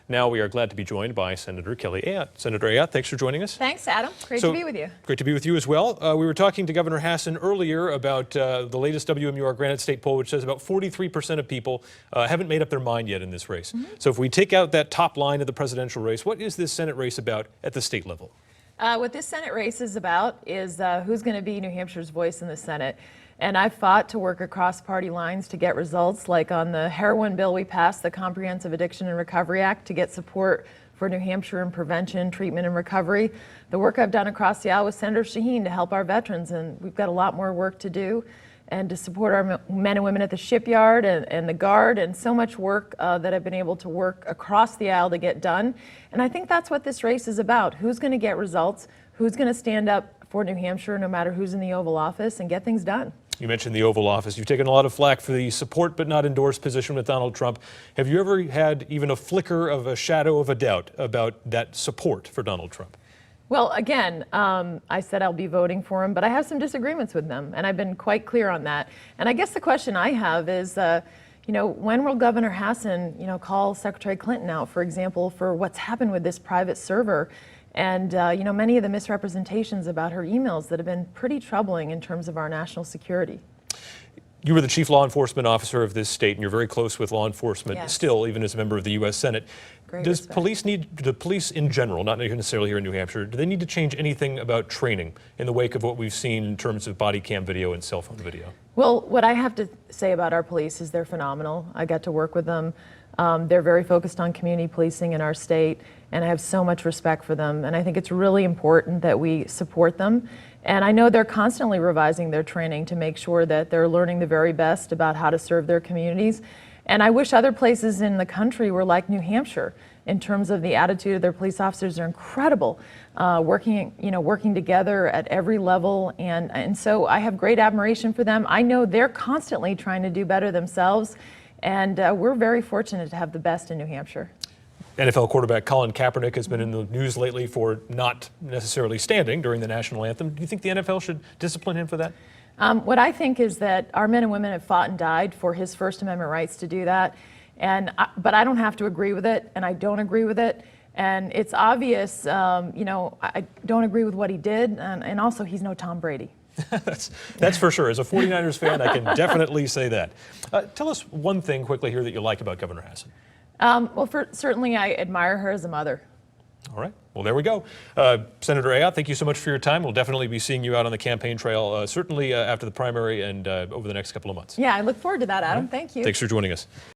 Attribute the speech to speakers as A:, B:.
A: Now we are glad to be joined by Senator Kelly Ayotte. Senator Ayotte, thanks for joining us.
B: Thanks, Adam. Great to be with you.
A: Great to be with you as well. We were talking to Governor Hassan earlier about the latest WMUR Granite State poll, which says about 43% of people haven't made up their mind yet in this race. So if we take out that top line of the presidential race, what is this Senate race about at the state level?
B: What this Senate race is about is who's going to be New Hampshire's voice in the Senate. And I've fought to work across party lines to get results, like on the heroin bill we passed, the Comprehensive Addiction and Recovery Act, to get support for New Hampshire in prevention, treatment, and recovery. The work I've done across the aisle with Senator Shaheen to help our veterans, and we've got a lot more work to do, and to support our men and women at the shipyard and the Guard, and so much work that I've been able to work across the aisle to get done. And I think that's what this race is about. Who's going to get results? Who's going to stand up for New Hampshire, no matter who's in the Oval Office, and get things done?
A: You mentioned the Oval Office. You've taken a lot of flack for the support but not endorsed position with Donald Trump. Have you ever had even a flicker of a shadow of a doubt about that support for Donald Trump?
B: Well, again, I said I'll be voting for him, but I have some disagreements with them, and I've been quite clear on that. And I guess the question I have is, when will Governor Hassan, call Secretary Clinton out, for example, for what's happened with this private server? And, many of the misrepresentations about her emails that have been pretty troubling in terms of our national security.
A: You were the chief law enforcement officer of this state, and you're very close with law enforcement still, even as a member of the U.S. Senate. Do police in general, not necessarily here in New Hampshire, do they need to change anything about training in the wake of what we've seen in terms of body cam video and cell phone video?
B: Well, what I have to say about our police is they're phenomenal. I got to work with them. They're very focused on community policing in our state, and I have so much respect for them. And I think it's really important that we support them. And I know they're constantly revising their training to make sure that they're learning the very best about how to serve their communities. And I wish other places in the country were like New Hampshire in terms of the attitude of their police officers. Are incredible, working together at every level. And so I have great admiration for them. I know they're constantly trying to do better themselves. And we're very fortunate to have the best in New Hampshire.
A: NFL quarterback Colin Kaepernick has been in the news lately for not necessarily standing during the national anthem. Do you think the NFL should discipline him for that?
B: What I think is that our men and women have fought and died for his First Amendment rights to do that. But I don't have to agree with it, and I don't agree with it. And it's obvious, I don't agree with what he did, and also he's no Tom Brady.
A: That's for sure. As a 49ers fan, I can definitely say that. Tell us one thing quickly here that you like about Governor Hassan.
B: Certainly I admire her as a mother.
A: All right. Well, there we go. Senator Ayotte, thank you so much for your time. We'll definitely be seeing you out on the campaign trail, certainly after the primary and over the next couple of months.
B: Yeah, I look forward to that, Adam. Thank you.
A: Thanks for joining us.